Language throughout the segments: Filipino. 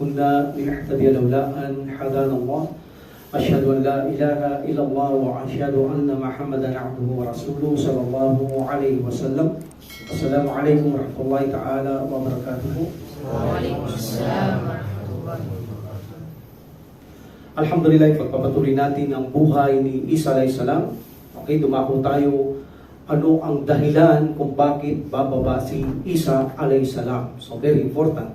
كنا لنهتدي لولا أن هدانا الله أشهد أن لا إله إلا الله وأشهد أن محمدا عبده ورسوله صلى الله عليه وسلم. السلام عليكم ورحمة الله تعالى وبركاته. وعليكم السلام ورحمة الله وبركاته. Alhamdulillah, pagpapatuloy natin ang buhay ni Isa alayhis salam. Okay, dumako tayo. Ano ang dahilan kung bakit bababa si Isa alayhis salam? So very important.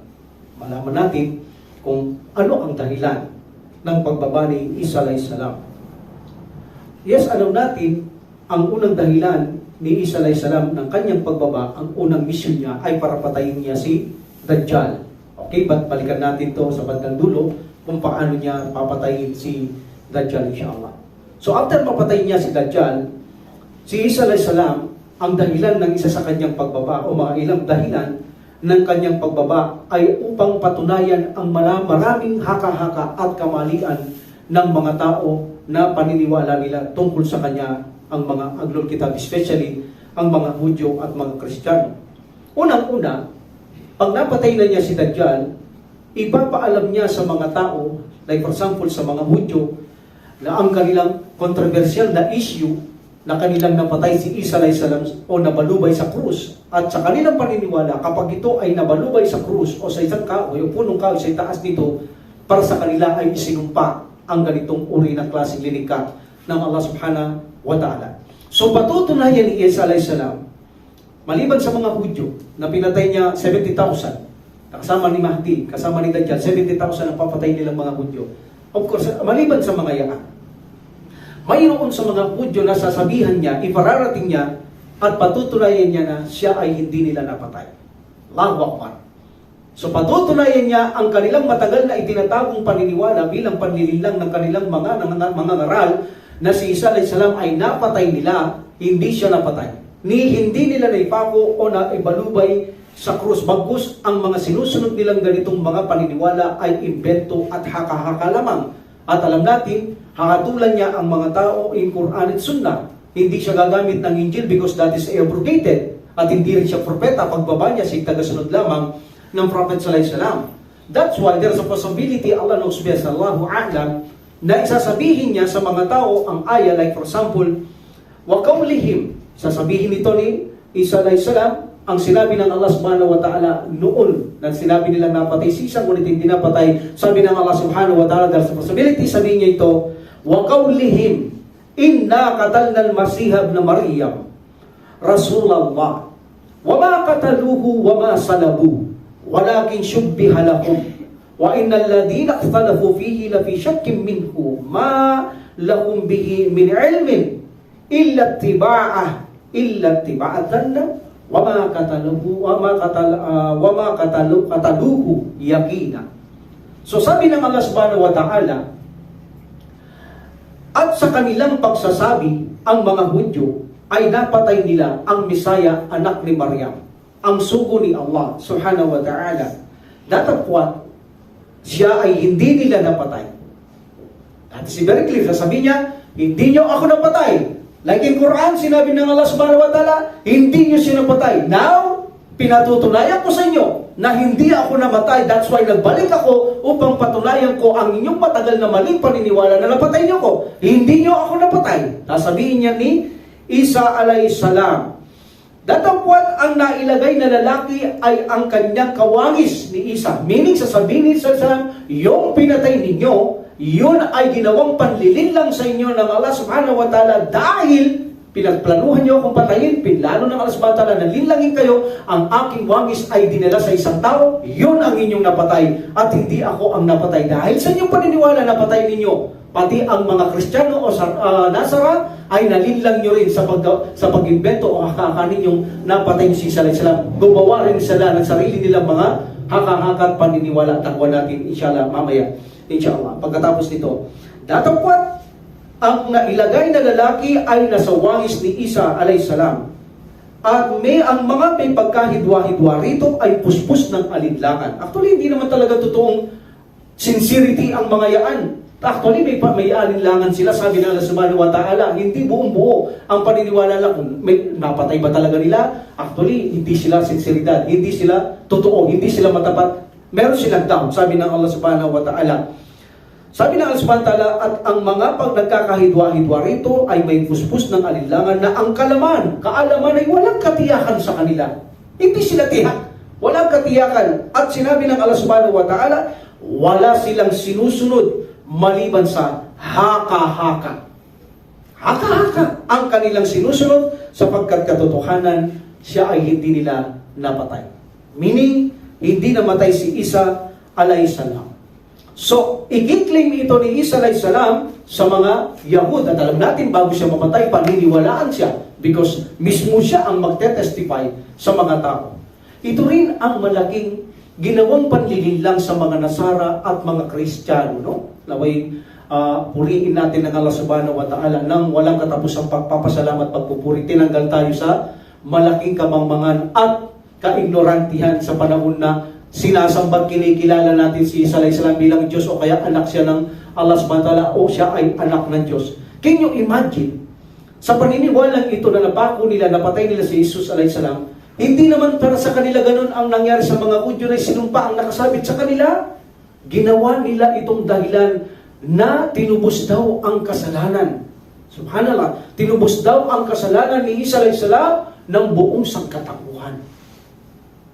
Malaman natin kung ano ang dahilan ng pagbaba ni Isa alayhis salam. Yes, alam natin ang unang dahilan ni Isa alayhis salam ng kanyang pagbaba, ang unang mission niya ay para patayin niya si Dajjal. Okay, but balikan natin to sa bandang dulo kung paano niya papatayin si Dajjal insyaAllah. So after mapatayin niya si Dajjal, si Isa alayhis salam, ang dahilan ng isa sa kanyang pagbaba o mga ilang dahilan ng kanyang pagbaba ay upang patunayan ang maraming haka-haka at kamalian ng mga tao na paniniwala nila tungkol sa kanya, ang mga Ahlul Kitab, especially ang mga Hudyo at mga Kristiyano. Unang-una, pag napatay na niya si Dajjal, ipapaalam niya sa mga tao, like for example sa mga Hudyo, na ang kanilang controversial na issue na kanilang napatay si Isa alayhis salam o nabalubay sa krus. At sa kanilang paniniwala, kapag ito ay nabalubay sa krus o sa isang kahoy o punong kahoy sa itaas nito, para sa kanila ay isinumpa ang ganitong uri ng klaseng linika ng Allah subhanahu wa ta'ala. So patutunayan ni Isa alayhis salam, maliban sa mga Hudyo na pinatay niya 70,000, kasama ni Mahdi, kasama ni Dajjal, 70,000 ang papatay nilang mga Hudyo. Of course, maliban sa mga yaan, mayroon sa mga Hudyo na sasabihan niya, ipararating niya, at patutunayan niya na siya ay hindi nila napatay. Allahu Akbar. So patutunayan niya ang kanilang matagal na itinatagong paniniwala bilang panlililang ng kanilang mga ngaral na si Isa alayhis salam ay napatay nila, hindi siya napatay. Hindi nila naipako o naibalubay sa krus, bagus ang mga sinusunod nilang ganitong mga paniniwala ay imbento at haka-haka lamang. At alam natin, hahatulan niya ang mga tao in Quran at Sunnah. Hindi siya gagamit ng Injil because that is abrogated. At hindi rin siya propeta. Pagbaba niya, siya tagasunod lamang ng Prophet sallallahu alaihi wasallam. That's why there's a possibility, Allah knows best, Allahu a'lam, na isasabihin niya sa mga tao ang ayah, like for example, wa qawlihim, sasabihin nito ni Isa alayhis salam, ang sinabi ng Allah subhanahu wa ta'ala noon na sinabi nilang napatay si Isa, ngunit hindi napatay, sabi ng Allah subhanahu wa ta'ala, there's a possibility, sabihin niya ito, wa qawlihim inna qatalna al-Masih ibn Maryam Rasulullah wa ma qataluhu wa ma salabuhu walakin shubbiha lahum wa innal ladina ikhtalafu fihi la fi shakkin minhu ma lahum bihi min ilmin illa ittiba'at dhanna wa ma qataluhu yaqina. So sabi ng Allah subhanahu wa ta'ala, at sa kanilang pagsasabi, ang mga Hudyo ay napatay nila ang Mesaya, anak ni Maryam, ang sugo ni Allah subhanahu wa ta'ala. Datapwat, siya ay hindi nila napatay. At si very clear, sasabihin niya, hindi niyo ako napatay. Like in Quran, sinabi ng Allah subhanahu wa ta'ala, hindi niyo siya napatay. Now, pinatutunayan ko sa inyo na hindi ako namatay. That's why nagbalik ako upang patunayan ko ang inyong matagal na maling paniniwala na napatay niyo ko. Hindi niyo ako napatay. Sasabihin niya ni Isa alayhis salam. Datapwat ang nailagay na lalaki ay ang kanyang kawangis ni Isa. Meaning, sasabihin ni Isa alayhis salam, yung pinatay ninyo, yun ay ginawang panlilin lang sa inyo ng Allah subhanahu wa ta'ala dahil pinagplanuhan niyo akong patayin, pinlano ng Allah subhanahu wa ta'ala na linlangin kayo, ang aking wangis ay dinala sa isang tao, yun ang inyong napatay at hindi ako ang napatay. Dahil sa inyong paniniwala, napatay ninyo. Pati ang mga Kristiyano o Nasara ay nalinlang nyo rin sa pag-invento o haka-haka ninyong napatay si Isa alayhis salam. Gumawa rin sila ng sarili nilang mga haka-haka at paniniwala. Takwa natin inshallah mamaya. Inshallah. Pagkatapos nito, datapwat ang nailagay na lalaki ay nasa wangis ni Isa alayhis salam. At ang mga may pagkahidwa-hidwa rito ay puspos ng alinlangan. Actually, hindi naman talaga totoong sincerity ang mga yaan. Actually, may alinlangan sila, sabi ng Allah subhanahu wa ta'ala, hindi buong-buo ang paniniwala lang kung may napatay ba talaga nila. Actually, hindi sila sinseridad, hindi sila totoo, hindi sila matapat Meron silang down, sabi ng Allah subhanahu wa ta'ala. Sabi ng Allah subhanahu wa ta'ala, at ang mga pag nagkakahidwa-hidwa rito ay may puspos ng alinlangan na ang kaalaman ay walang katiyakan sa kanila. Hindi sila tiyak, walang katiyakan. At sinabi ng Allah subhanahu wa ta'ala, wala silang sinusunod maliban sa haka-haka. Haka-haka ang kanilang sinusunod sapagkat katotohanan siya ay hindi nila napatay. Meaning, hindi namatay si Isa alayhisalam. So, i-claim ito ni Isa alayhisalam sa mga Yahud. At alam natin, bago siya mamatay, paniniwalaan siya because mismo siya ang magte-testify sa mga tao. Ito rin ang malaking ginawang panlilinlang sa mga Nasara at mga Kristiyano. No? Naway, puriin natin ng Allah subhanahu wa ta'ala nang walang katapusang pagpapasalamat, pagpupuri. Tinanggal tayo sa malaking kamangmangan at kaignorantihan sa panahon na sinasambag, kinikilala natin si Isa alayhisalam bilang Diyos o kaya anak siya ng Allah subhanahu wa ta'ala o siya ay anak ng Diyos. Can you imagine? Sa paniniwalang ito na napako nila, napatay nila si Jesus alayhisalam, hindi naman para sa kanila ganun ang nangyari sa mga Hudyo na sinumpa ang nakasabit sa kanila. Ginawa nila itong dahilan na tinubos daw ang kasalanan. Subhanallah, tinubos daw ang kasalanan ni Isa alayhisalam ng buong sangkatauhan.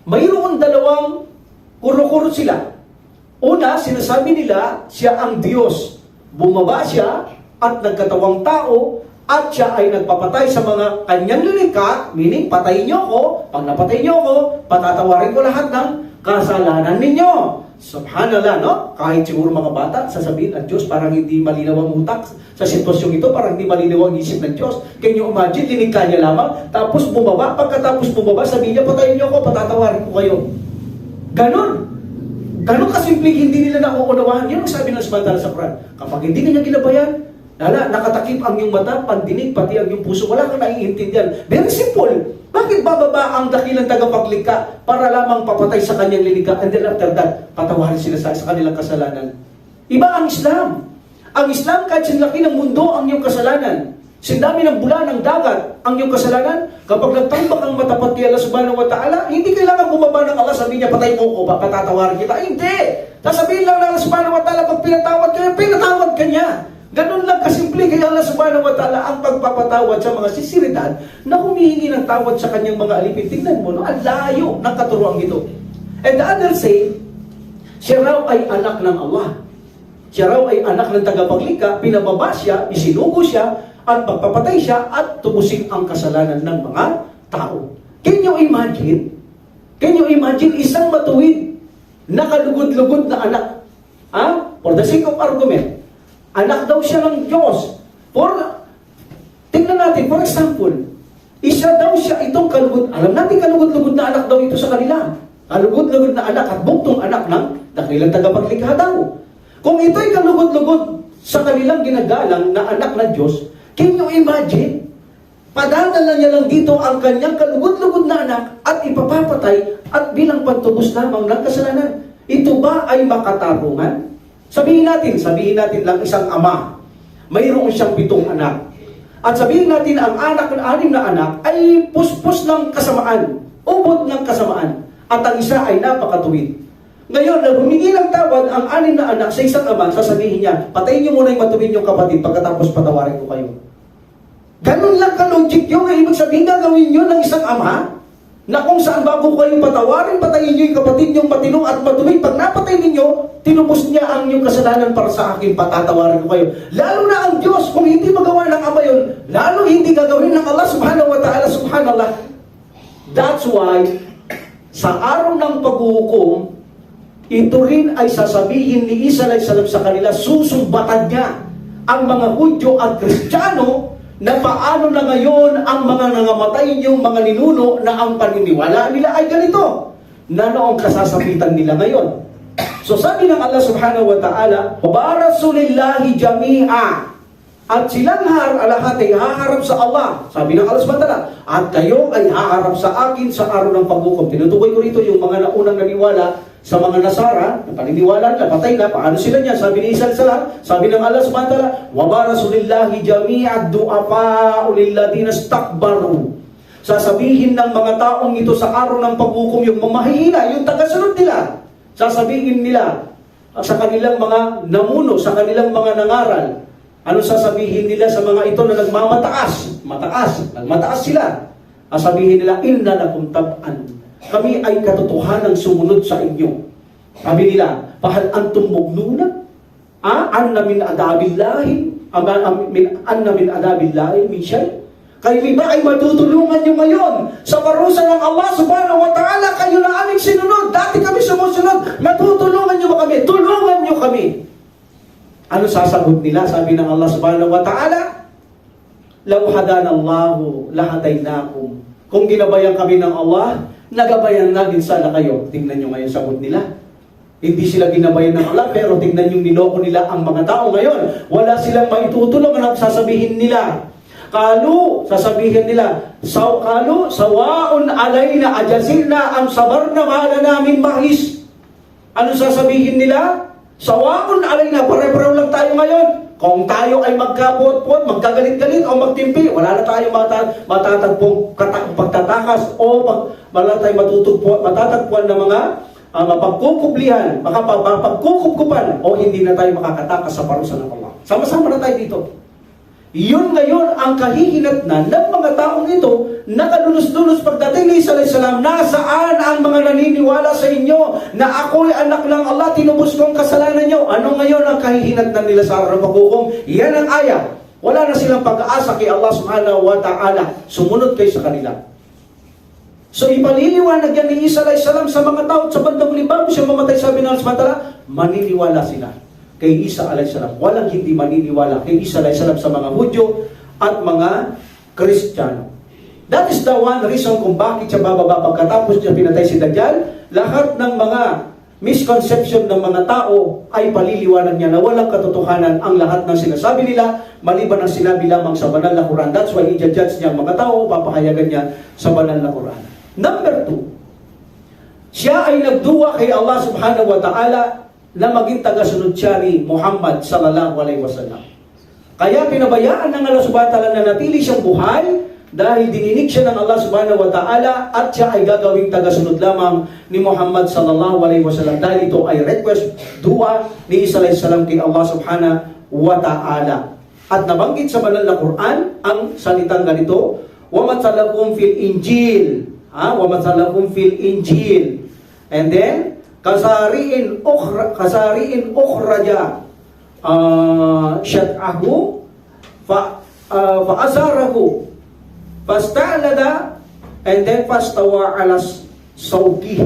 Mayroon dalawang kuro-kuro sila. Una, sinasabi nila, siya ang Diyos. Bumaba siya at nagkatawang tao at siya ay nagpapatay sa mga kanyang lilikha, meaning patayin niyo ako, pag napatay niyo ako, patatawarin ko lahat ng kasalanan ninyo. Subhanallah, no? Kahit siguro mga bata, sasabihin ang Diyos, parang hindi malinaw ang utak sa sitwasyong ito, parang hindi malinaw ang isip ng Diyos. Can you imagine, linikha niya lamang, tapos bumaba, pagkatapos bumaba, sabihin niya, patayin niyo ako, patatawarin ko kayo. Ganon. Ganon kasimpleng hindi nila nauunawahan. Yan ang sabi ng Subhanahu sa Quran. Kapag hindi kanya ginabayan, nakatakip ang iyong mata, pandinig, pati ang iyong puso, wala kang naiintindihan. Very simple. Bakit bababa ang dakilang tagapaglikha para lamang papatay sa kanyang lilikha and then after that, patawarin sila sa kanilang kasalanan? Iba ang Islam. Ang Islam, kahit sinlaki ng mundo ang iyong kasalanan, sindami ng bulan ng dagat ang iyong kasalanan, kapag nagtambak ang matapat kay Allah subhanahu wa ta'ala, hindi kailangan bumaba ng Allah, sabihin niya, patay mo ko, patatawarin kita. Hindi! Sasabihin lang ng Allah subhanahu wa ta'ala, pag pinatawad ka niya. Ganun lang kasimple kay Allah subhanahu wa ta'ala ang pagpapatawad sa mga sisiridad na humihingi ng tawad sa kanyang mga alipin. Tingnan mo, no? Ang layo ng katuruan ito. And the others say, siya raw ay anak ng Allah. Siya raw ay anak ng tagapaglikha, pinababa siya, isinugo siya, at pagpapatay siya, at tubusin ang kasalanan ng mga tao. Can you imagine? Can you imagine isang matuwid, nakalugod-lugod na anak? For the sake of argument, anak daw siya ng Diyos. Tingnan natin, for example, isa daw siya itong kalugod. Alam natin kalugod-lugod na anak daw ito sa kanila. Kalugod-lugod na anak at buktong anak ng dakilang tagapaglikha daw. Kung ito'y kalugod-lugod sa kanilang ginagalang na anak ng Diyos, can you imagine? Padadala niya lang dito ang kanyang kalugod-lugod na anak at ipapapatay at bilang pagtubos lamang ng kasalanan. Ito ba ay makatarungan? Sabihin natin lang isang ama, mayroon siyang 7 anak. At sabihin natin ang anak ng 6 na anak ay puspos ng kasamaan, ubod ng kasamaan, at ang isa ay napakatuwid. Ngayon, na humingi ng tawad ang 6 na anak sa isang ama, sasabihin niya, patayin niyo muna yung matuwid niyong kapatid, pagkatapos patawarin ko kayo. Ganun lang ka-logic yun. Ibig sabihin, gagawin yun ng isang ama, na kung saan bago kayong patawarin, patayin niyo yung kapatid niyong matino at matuwid. Pag napatay ninyo, tinubos niya ang inyong kasalanan para sa akin, patatawarin ko kayo. Lalo na ang Diyos, kung hindi magawa ng ama yun, lalo hindi gagawin ng Allah subhanahu wa ta'ala, subhanallah. That's why, sa araw ng paghuhukom, ito rin ay sasabihin ni Isa alayhisalam sa kanila, susumbatan niya ang mga Hudyo at Kristiyano na paano na ngayon ang mga nangamatay niyong mga ninuno na ang paniniwala nila ay ganito, na noong kasasapitan nila ngayon. So sabi ng Allah subhanahu wa ta'ala, وَبَارَسُلِلَّهِ جَمِيعًا, at silang lahat ay haharap sa Allah. Sabi ng Allah subhanahu wa ta'ala, at kayo ay haharap sa akin sa araw ng paghukom. Tinutukoy ko rito yung mga naunang naniwala sa mga Nasara, na paniniwala na patay na, paano sila niya? Sabi ni Isa alayhisalam, sabi ng Allah subhanahu wa ta'ala, وَبَارَسُلِلَّهِ جَمِيعًا الدُّعَفَاءُ لِلَّذِينَ اسْتَكْبَرُوا. Sasabihin ng mga taong ito sa araw ng paghukom, yung mamahihina, yung tagasunod nila, sasabihin nila sa kanilang mga namuno, sa kanilang mga nangaral, ano sasabihin nila sa mga ito na nagmataas sila? Sasabihin nila, inna lakum tab'an. Kami ay katotohanan sumunod sa inyo. Sabi nila, pahal antum mugnuna? Anna min adabillahi? Anna min adabillahi min shay? Kayo ba ay matutulungan nyo ngayon sa parusa ng Allah subhanahu wa ta'ala? Kayo na aming sinunod. Dati kami sumusunod. Matutulungan nyo ba kami? Tulungan nyo kami. Ano sasagot nila? Sabi ng Allah subhanahu wa ta'ala, law hadanallahu lahadaynakum. Kung ginabayan kami ng Allah, nagabayan natin sana kayo. Tingnan nyo ngayon sagot nila. Hindi sila ginabayan ng Allah, pero tingnan yung niloko nila ang mga tao ngayon. Wala silang maitutulong. Ano sasabihin nila? Sasabihin nila, sawaun alayna ajazilna am sabarna mahala namin mahis. Ano sasabihin nila? Sawaun alayna, pare-pareho lang tayo ngayon. Kung tayo ay magkapot-pot, magkagalit-galit o magtimpi, wala na tayo matatagpong pagtatakas o wala tayo matatagpuan ng mga mapagkukublihan, mapagkukupkupan o hindi na tayo makakatakas sa parusa ng Allah. Sama-sama na tayo dito. Yun ngayon ang kahihinatnan ng mga taong ito na kalunos-lunos pagdating ni Isa alayhi salam. Nasaan ang mga naniniwala sa inyo na ako'y anak ng Allah, tinubos kong kasalanan nyo? Ano ngayon ang kahihinatnan nila sa araw ng paghukom? Yan ang aya. Wala na silang pag-aasa kay Allah subhanahu wa ta'ala. Sumunod kayo sa kanila. So ipaliliwanag yan ni Isa alayhi salam sa mga tao sa bandang huli bago siya mamatay, sabi ng Allah subhanahu wa ta'ala, maniniwala sila kay Isa alayhi salam. Walang hindi maniniwala kay Isa alayhi salam sa mga Hudyo at mga Kristiyano. That is the one reason kung bakit siya bababa pagkatapos niya pinatay si Dajjal. Lahat ng mga misconception ng mga tao ay paliliwanag niya na walang katotohanan ang lahat ng sinasabi nila, maliban ang sinabi lamang sa banal na Quran. That's why i-judge niya ang mga tao, papahayagan niya sa banal na Quran. Number 2, siya ay nagduwa kay Allah subhanahu wa ta'ala na maging tagasunod siya ni Muhammad sallallahu alaihi wasallam. Kaya pinabayaan ng Allah subhanahu wa ta'ala na natili siyang buhay dahil dininig siya ng Allah subhanahu wa ta'ala at siya ay gagawing tagasunod lamang ni Muhammad sallallahu alaihi wasallam. Dahil ito ay request, dua ni Isa alayhi salam kay Allah subhanahu wa ta'ala. At nabanggit sa banal na Quran ang salitang ganito, وَمَثَلَكُمْ فِي الْإِنْجِيلِ وَمَثَلَكُمْ فِي الْإِنْجِيلِ. And then kasariin ukhraja syat'ahu fa'azarahu fasta'lada and then fastawa ala sawqih.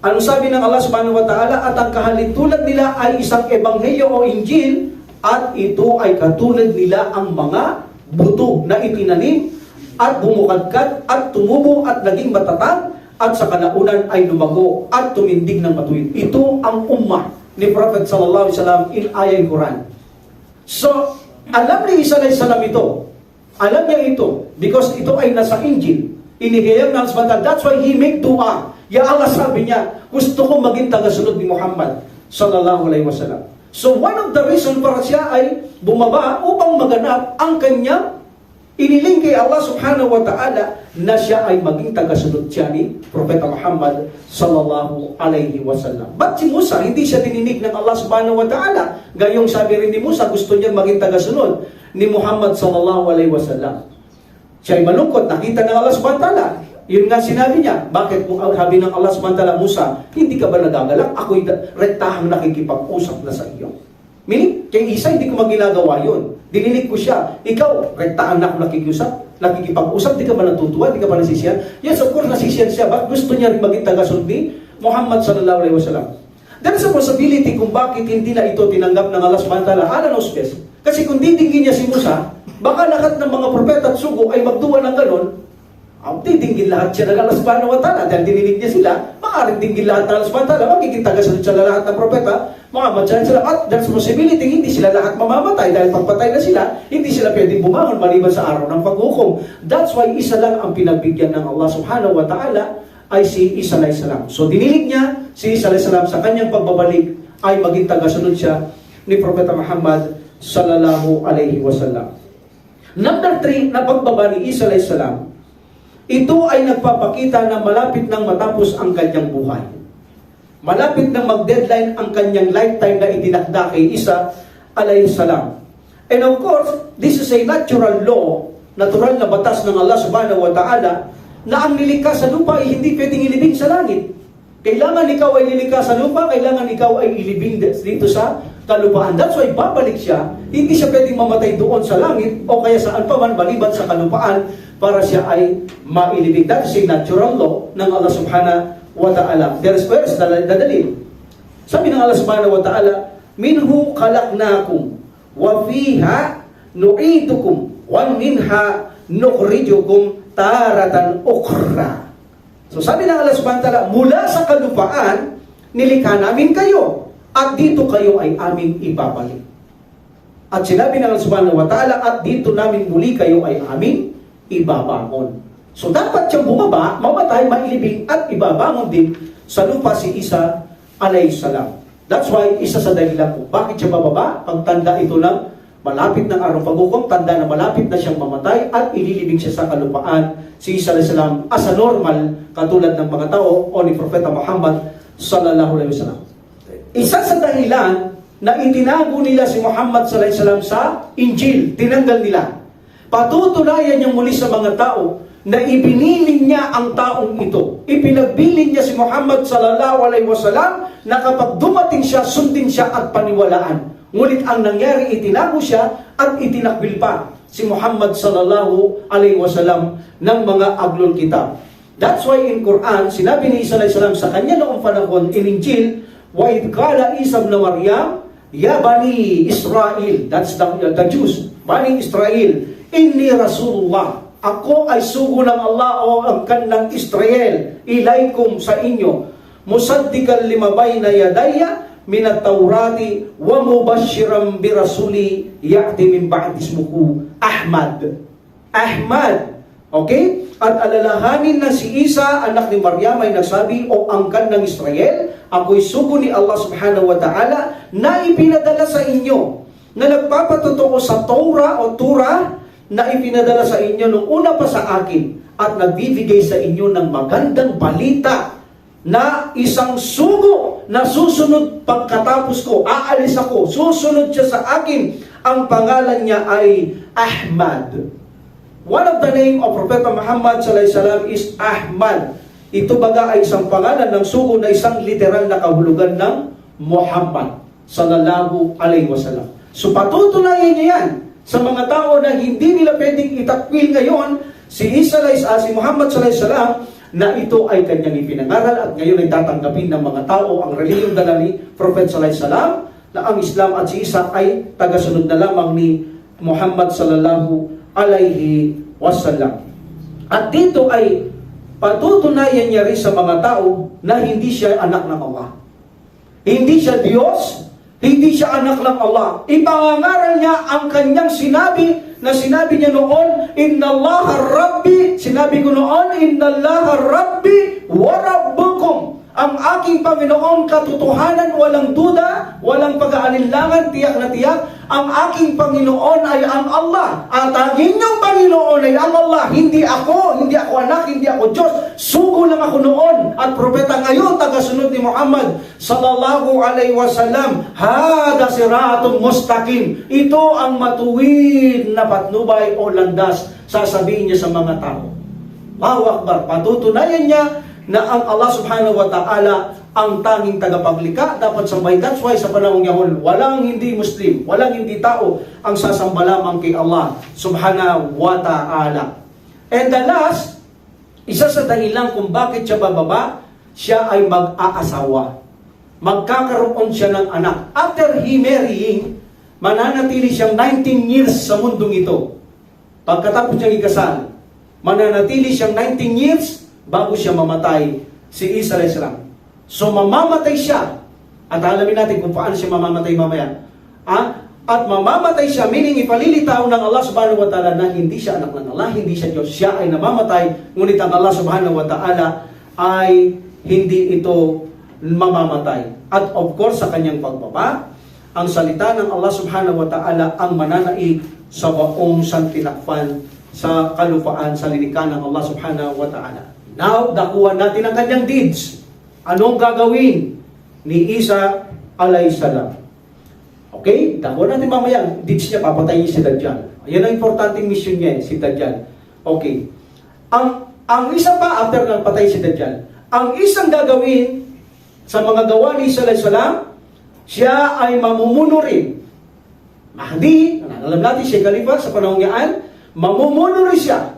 Ano sabi ng Allah subhanahu wa ta'ala? At ang kahalintulad nila ay isang ebanghelyo o Injil at ito ay katulad nila ang mga buto na itinanim at bumukadkad at tumubo at naging matatag at sa kalaunan ay lumago at tumindig ng matuwid. Ito ang ummah ni Prophet sallallahu alaihi wasallam in ayah Quran. So, alam ni Isa alayhi salam ito. Alam niya ito because ito ay nasa Injil. Inihayag ng Allah. That's why he make dua. Ya Allah, sabi niya, gusto ko maging tagasunod ni Muhammad sallallahu alaihi wasallam. So, one of the reason para siya ay bumaba upang maganap ang kanyang iniling kay Allah subhanahu wa ta'ala na siya ay maging tagasunod siya ni Propeta Muhammad sallallahu alaihi wasallam. But si Musa, hindi siya dininig ng Allah subhanahu wa ta'ala. Gayong sabi rin ni Musa, gusto niya maging tagasunod ni Muhammad sallallahu alaihi wasallam. Siya ay malungkot, nakita ng Allah subhanahu wa ta'ala. Yun nga sinabi niya, bakit kung sabi ng Allah subhanahu wa ta'ala, Musa, hindi ka ba nagagalak? Ako'y rektahang nakikipag-usap na sa iyo. Meaning, kay Isa, hindi ko maginagawa yun. Dinilig ko siya. Ikaw, rektaan na ako nakikipag-usap, di ka ba natutuwa, di ka ba nasisiyan? Yes, of course, nasisiyan siya. Bakit gusto niya rin maging tagasunod ni Muhammad sallallahu alaihi wasallam? There is a possibility kung bakit hindi na ito tinanggap ng Allah subhanahu wa ta'ala. Ala no space. Kasi kung didinggin niya si Musa, baka lahat ng mga propeta at sugo ay magduwa ng ganon, didinggin lahat siya ng Allah subhanahu wa ta'ala. Dahil dinilig niya sila, maaaring dinggin lahat ng Allah subhanahu wa ta'ala, magiging tagasunod siya na lahat ng propeta, Muhammad sallallahu alaihi wasallam. At there's possibility, hindi sila lahat mamamatay dahil pagpatay na sila, hindi sila pwedeng bumangon maliban sa araw ng paghukom. That's why isa lang ang pinagbigyan ng Allah subhanahu wa ta'ala ay si Isa alayhi salam. So dinilig niya si Isa alayhi salam sa kanyang pagbabalik ay maging tagasunod siya ni Propeta Muhammad sallallahu alaihi wasallam. Number 3 na pagbaba ni Isa alayhi salam, ito ay nagpapakita na malapit nang matapos ang kanyang buhay. Malapit na mag-deadline ang kanyang lifetime na itinakda kay Isa alayhi salam. And of course, this is a natural law, natural na batas ng Allah subhanahu wa ta'ala, na ang nilikha sa lupa ay hindi pwedeng ilibing sa langit. Kailangan ikaw ay nilikha sa lupa, kailangan ikaw ay ilibing dito sa kalupaan. That's why babalik siya, hindi siya pwedeng mamatay doon sa langit o kaya saan pa man maliban sa kalupaan para siya ay mailibing. That is a natural law ng Allah subhanahu wa ta'ala. There's verse na dalil. Sabi ng Allah subhanahu wa ta'ala, minhu khalaqnakum wa fiha nu'idukum wa minha nukhrijukum taratan ukhra. So sabi ng Allah subhanahu wa ta'ala, mula sa kalupaan nilikha namin kayo at dito kayo ay aming ibabalik. At sinabi ng Allah subhanahu wa ta'ala, at dito namin muli kayo ay aming ibabangon. So dapat siyang bumaba, mamatay, mailibing at ibabangon din sa lupa si Isa alayhi salam. That's why isa sa dahilan po bakit siya bababa, pagtanda ito ng malapit ng araw paghukom, tanda na malapit na siyang mamatay at ililibing siya sa kalupaan si Isa alayhi salam as a normal katulad ng mga tao o ni Propeta Muhammad sallallahu alaihi wasallam. Isa sa dahilan na itinago nila si Muhammad sallallahu alaihi wasallam sa Injil, tinanggal nila. Patutunayan niya muli sa mga tao na ibinili niya ang taong ito. Ipinagbilin niya si Muhammad sallallahu alaihi wasallam na kapag dumating siya, sundin siya at paniwalaan. Ngunit ang nangyari, itinago siya at itinakbil pa si Muhammad sallallahu alaihi wasallam ng mga aglul kitab. That's why in Quran, sinabi ni Isa alaihi salam sa kanya noong panahon in Injil, wa idh qala Isa ibn Maryam, ya bani Israel, that's the Jews, bani Israel, inni Rasulullah, ako ay sugo ng Allah o ang kanlang Israel, ilaykum sa inyo, musaddiqan lima bayna yadayya minat Taurati wa mubashiran bi rasuli ya'ti min ba'di ismuhu Ahmad. Ahmad. Okay? At alalahanin na si Isa, anak ni Maryam, ay nagsabi, o angkan ng Israel, ako'y sugo ni Allah subhanahu wa ta'ala na ipinadala sa inyo, na nagpapatotoo sa Torah o Turah na ipinadala sa inyo nung una pa sa akin at nagbibigay sa inyo ng magandang balita na isang sugo na susunod pagkatapos ko, aalis ako, susunod siya sa akin, ang pangalan niya ay Ahmad. One of the name of Prophet Muhammad sallallahu alaihi wasallam is Ahmad. Ito baga ay isang pangalan ng sugo na isang literal na kahulugan ng Muhammad sallallahu alaihi wasallam. So patutunayan niya yan sa mga tao na hindi nila pwedeng itakwil ngayon si Muhammad sallallahu alaihi wasallam na ito ay kanyang ipinangaral at ngayon ay tatanggapin ng mga tao ang reliyong dala ni Prophet sallallahu alaihi wasallam na ang Islam at si Isa ay tagasunod na lamang ni Muhammad sallallahu alaihi wasallam. At dito ay patutunayan niya rin sa mga tao na hindi siya anak ng Allah. Hindi siya Diyos, hindi siya anak ng Allah. Ipangangaral niya ang kanyang sinabi na sinabi niya noon, Inna Allaha Rabbi, sinabi ko noon, Inna Allaha Rabbi wa Rabbukum. Ang aking Panginoon, katotohanan, walang duda, walang pag-aalinlangan, tiyak na tiyak, ang aking Panginoon ay ang Allah. At ang inyong Panginoon ay ang Allah. Hindi ako anak, hindi ako Diyos. Sugo lang ako noon. At propeta ngayon, tagasunod ni Muhammad sallallahu alaihi wasallam. Hada siratun mustaqim. Ito ang matuwid na patnubay o landas, sasabihin niya sa mga tao. Allahu Akbar. Patutunayan niya na ang Allah subhanahu wa ta'ala ang tanging tagapaglikha, dapat sambahin. That's why sa panahon ngayon, walang hindi Muslim, walang hindi tao ang sasamba lamang kay Allah subhanahu wa ta'ala. And the last, isa sa dahilan kung bakit siya bababa, siya ay mag-aasawa. Magkakaroon siya ng anak. After he marrying, mananatili siyang 19 years sa mundong ito. Pagkatapos niyang ikasal, mananatili siyang 19 years bago siya mamatay, si Isa alayhi salam. So mamamatay siya. At alamin natin kung paano siya mamamatay mamaya. At mamamatay siya, meaning ipalilitaw ng Allah subhanahu wa ta'ala na hindi siya anak ng Allah, hindi siya Diyos. Siya ay namamatay, ngunit ang Allah subhanahu wa ta'ala ay hindi ito mamamatay. At of course, sa kanyang pagbaba, ang salita ng Allah subhanahu wa ta'ala ang mananaig sa buong santinakpan sa kalupaan, sa linikan ng Allah subhanahu wa ta'ala. Now, dakuhan natin ang kanyang deeds. Anong gagawin ni Isa alayhisalam. Okay? Dako natin mamaya, ditch niya, papatayin niya si Dajjal. Yan ang importanteng mission niya, si Dajjal. Okay. Ang isa pa, after na patay si Dajjal, ang isang gagawin sa mga gawa ni Isa alayhisalam, siya ay mamumuno rin. Mahdi, alam natin siya Khalifa sa panahon niyaan, mamumuno rin siya.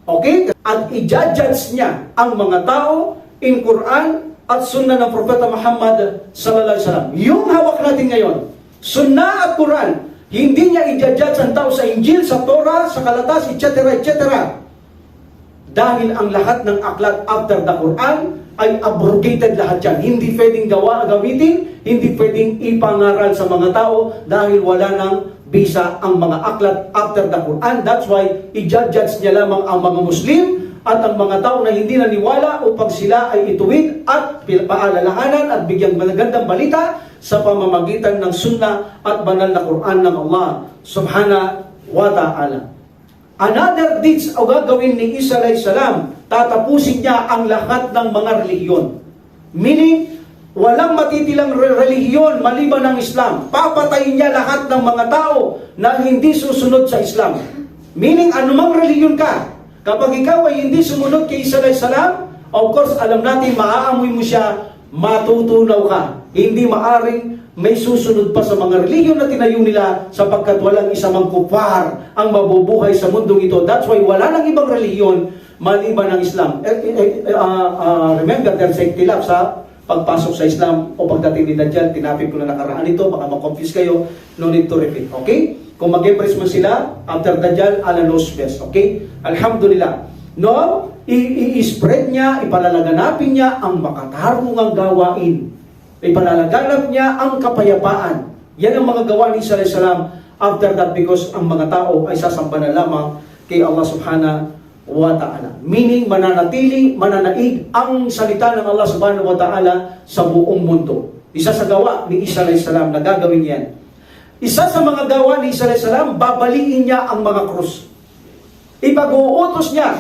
Okay? At i-judge niya ang mga tao in Quran at Sunnah ng Propeta Muhammad sallallahu alaihi wasallam. Yung hawak natin ngayon, Sunnah at Quran, hindi niya i-judge ang tao sa Injil, sa Torah, sa Kalatas, etc. etc. Dahil ang lahat ng aklat after the Quran ay abrogated lahat yan. Hindi pwedeng gamitin, hindi pwedeng ipangaral sa mga tao dahil wala nang bisa ang mga aklat after the Quran. That's why i-judge niya lamang ang mga Muslim at ang mga tao na hindi naniwala upang sila ay ituwid at paalalahanan at bigyang magandang balita sa pamamagitan ng Sunnah at banal na Quran ng Allah Subhanahu wa Ta'ala. Another deeds o gagawin ni Isa alayhisalam, tatapusin niya ang lahat ng mga relihiyon. Meaning, walang matitilang relihiyon maliban ng Islam. Papatayin niya lahat ng mga tao na hindi susunod sa Islam. Meaning, anumang relihiyon ka, kapag ikaw ay hindi sumunod kay Isa alayhisalam, of course, alam natin, maaamoy mo siya, matutunaw ka. Hindi maaring may susunod pa sa mga relihiyon na tinayo nila sapagkat walang isa mang kupar ang mabubuhay sa mundong ito. That's why wala nang ibang relihiyon maliban ng Islam. Remember, there's a tilap sa pagpasok sa Islam o pagdating ni Dajjal. Tinapit ko na nakaraan ito, baka ma-confuse kayo. No need to repeat. Okay? Kung mag-embrace man sila, after Dajjal, ala los best. Okay? Alhamdulillah. No? I-spread niya, ipalalaganapin niya ang makatarungang gawain. Ipalalaganap niya ang kapayapaan. Yan ang mga gawa ni Isa alayhisalam after that, because ang mga tao ay sasamba na lamang kay Allah Subhanahu wa Ta'ala. Meaning, mananaig ang salita ng Allah Subhanahu wa Ta'ala sa buong mundo. Isa sa gawa ni Isa alayhisalam na gagawin yan. Isa sa mga gawa ni Isa alayhisalam, babaliin niya ang mga krus. Ipag-uutos niya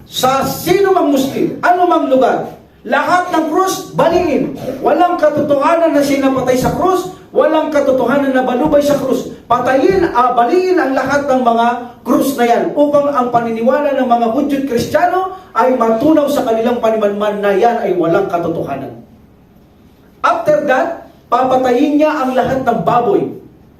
sa sino mang Muslim, anumang lugar, lahat ng krus, baliin. Walang katotohanan na sinapatay sa krus, walang katotohanan na balubay sa krus. Patayin, baliin ang lahat ng mga krus na yan upang ang paniniwala ng mga Hudyo at Kristiyano ay matunaw sa kanilang panimanman na yan ay walang katotohanan. After that, papatayin niya ang lahat ng baboy.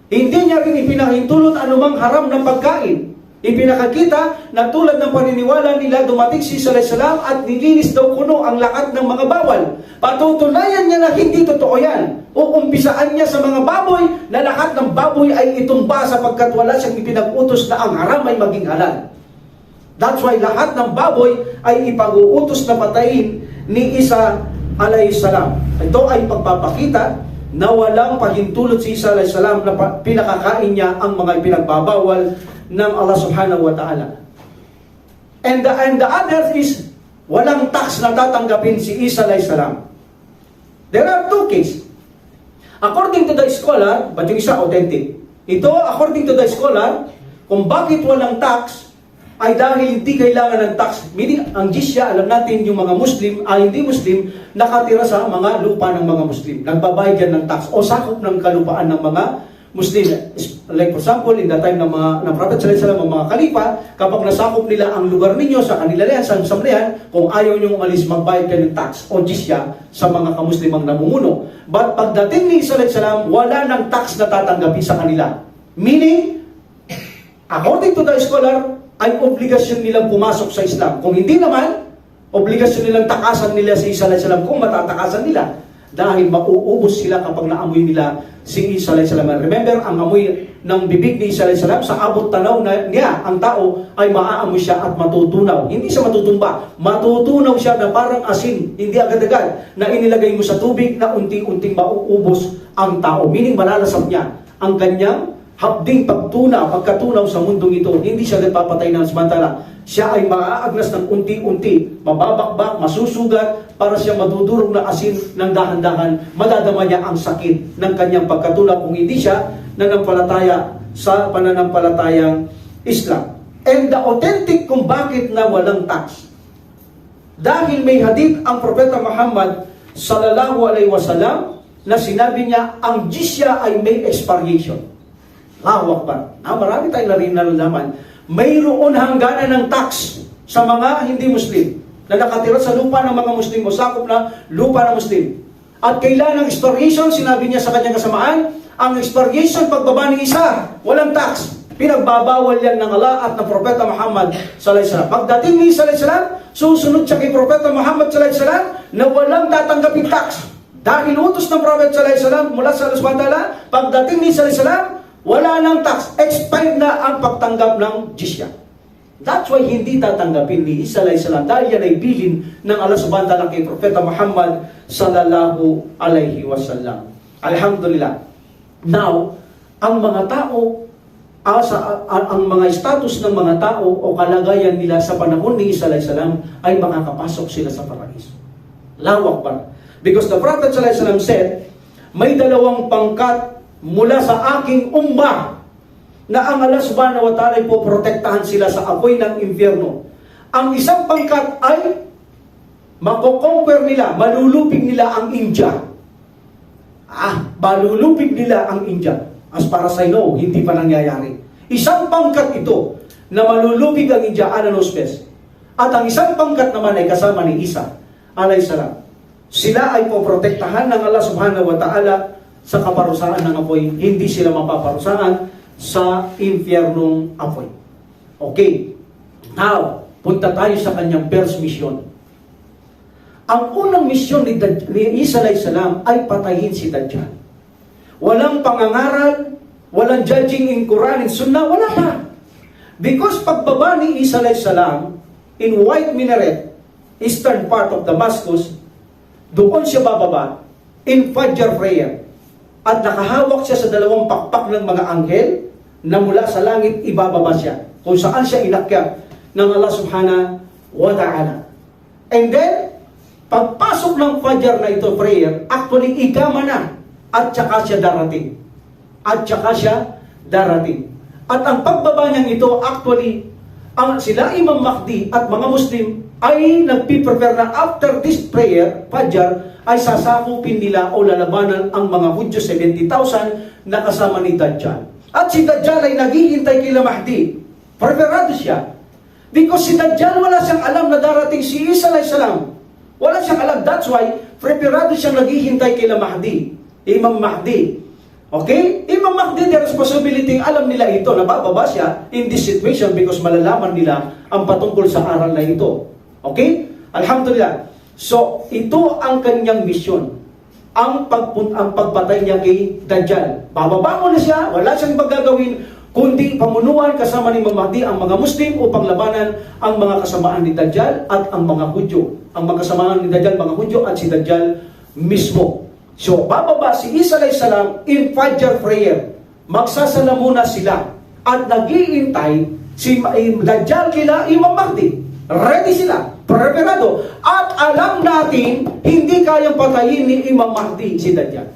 Hindi niya rin ipinahintulot anumang haram ng pagkain. Ipinakakita na tulad ng paniniwala nila, dumating si Isa alayhisalam at nilinis daw kuno ang lahat ng mga bawal. Patutunayan niya na hindi totoo yan. Uumpisaan niya sa mga baboy na lahat ng baboy ay itumba sapagkat wala siyang ipinag-utos na ang haram ay maging halal. That's why lahat ng baboy ay ipag-uutos na patayin ni Isa alayhisalam. Ito ay pagpapakita na walang pahintulot si Isa alayhisalam na pinakakain niya ang mga ipinagbabawal ng Allah Subhanahu wa Ta'ala. And the other is, walang tax na tatanggapin si Isa alayhisalam. There are two cases. According to the scholar, but yung isa authentic. Ito, according to the scholar, kung bakit walang tax, ay dahil hindi kailangan ng tax. Meaning, ang jizya, alam natin yung mga Muslim, hindi Muslim, nakatira sa mga lupa ng mga Muslim. Nagbabayad yan ng tax o sakop ng kalupaan ng mga Muslim. Like for example, in the time ng Prophet sallallahu alaihi wasallam, ng mga kalipa, kapag nasakop nila ang lugar ninyo sa kanila yan, sa samlihan, kung ayaw nyo umalis, magbayad kayo ng tax o jizya sa mga kamuslimang namumuno. But pagdating ni Isa alayhi salam, wala ng tax na tatanggapin sa kanila. Meaning, according to the scholar, ay obligasyon nilang pumasok sa Islam. Kung hindi naman, obligasyon nilang takasan nila si Isa alayhi salam kung matatakasan nila. Dahil mauubos sila kapag naamoy nila si Isa alayhi salam. Remember, ang amoy ng bibig ni Isa alayhi salam, sa abot tanaw na niya, ang tao ay maaamoy siya at matutunaw. Hindi siya matutumba. Matutunaw siya na parang asin, hindi agad-agad, na inilagay mo sa tubig na unti-unting mauubos ang tao. Meaning, malalasap niya ang kanyang habding pagkatunaw sa mundong ito. Hindi siya nagpapatay ng samantala. Siya ay maaagnas ng unti-unti, mababakbak, masusugat, para siya madudurog na asin ng dahan-dahan. Madadama niya ang sakit ng kanyang pagkatunaw kung hindi siya nanampalataya sa pananampalatayang Islam. And the authentic kung bakit na walang tax. Dahil may hadith ang Propeta Muhammad sallallahu alaihi wasallam na sinabi niya ang jizya ay may expiration. Allahu Akbar. Marami tayong nalalaman. Mayroon hangganan ng tax sa mga hindi Muslim na nakatira sa lupa ng mga Muslim o sakop na lupa ng Muslim. At kailan ang expiration? Sinabi niya sa kanyang kasamaan, ang expiration pagbaba ni Isa, walang tax. Pinagbabawal yan ng Allah at ng Propeta Muhammad sallallahu alaihi wasallam. Pagdating ni Isa alaihi salam, susunod siya kay Propeta Muhammad sallallahu alaihi wasallam na walang tatanggapin tax. Dahil utos ng Prophet sallallahu alaihi wasallam mula sa Allah subhanahu wa ta'ala, pagdating ni Isa alaihi salam, wala nang tax. Expired na ang pagtanggap ng jizya. That's why hindi tatanggapin ni Isa alaihi salam dahil yan ay bilin ng Allah subhanahu wa ta'ala kay Propeta Muhammad sallallahu alaihi wasallam. Alhamdulillah. Now, ang mga tao ang mga status ng mga tao o kalagayan nila sa panahon ni Isa alayhi salam ay makakapasok sila sa paraiso. Allahu Akbar. Because the Prophet sallallahu alaihi wasallam said, may dalawang pangkat mula sa aking ummah na ang Allah subhanahu wa ta'ala ay poprotektahan sila sa apoy ng impyerno. Ang isang pangkat ay makoconquer nila, malulupig nila ang India. Malulupig nila ang India. As para sa know, hindi pa nangyayari. Isang pangkat ito na malulubig ang India, Ananosbes. At ang isang pangkat naman ay kasama ni Isa alayhi salam. Sila ay poprotektahan ng Allah subhanahu wa ta'ala sa kaparusahan ng apoy. Hindi sila mapaparusahan sa impyernong apoy. Okay. Now, punta tayo sa kanyang first mission. Ang unang misyon ni Isa alayhi salam ay patayin si Dajjal. Walang pangangaral, walang judging in Quran and Sunnah, wala pa. Because pagbaba ni Isa alayhi salam in White Minaret, eastern part of Damascus, doon siya bababa in Fajr prayer. At nakahawak siya sa dalawang pakpak ng mga anghel na mula sa langit ibababa siya. Kung saan siya inakyat ng Allah subhanahu wa ta'ala. And then, pagpasok ng Fajr na ito prayer, actually ikama na. At saka siya darating. At saka siya darating. At ang pagbaba niyang ito, actually, sila Imam Mahdi at mga Muslim ay nagpiprepare na after this prayer, Fajr, ay sasakupin nila o lalabanan ang mga Hudyo 70,000 na kasama ni Dajjal. At si Dajjal ay naghihintay kila Mahdi. Preparado siya. Because si Dajjal wala siyang alam na darating si Isa alayhi salam. Wala siyang alam. That's why, preparado siyang naghihintay kila Mahdi. Imam Mahdi. Okay? Imam Mahdi, the responsibility, alam nila ito, nabababa siya in this situation because malalaman nila ang patungkol sa aral na ito. Okay? Alhamdulillah. So, ito ang kanyang mission. Ang pagpatay niya kay Dajjal. Bababa mo na siya, wala siyang magagawin, kundi pamunuan kasama ni Imam Mahdi ang mga Muslim upang labanan ang mga kasamaan ni Dajjal at ang mga Hudyo. Ang mga kasamaan ni Dajjal, mga Hudyo at si Dajjal mismo. So, bababa si Isa alayhi salam in Fajr prayer. Magsasala muna sila. At nag-iintay si Dajjal kila Imam Mahdi. Ready sila. Preparado. At alam natin, hindi kayang patayin ni Imam Mahdi si Dajjal.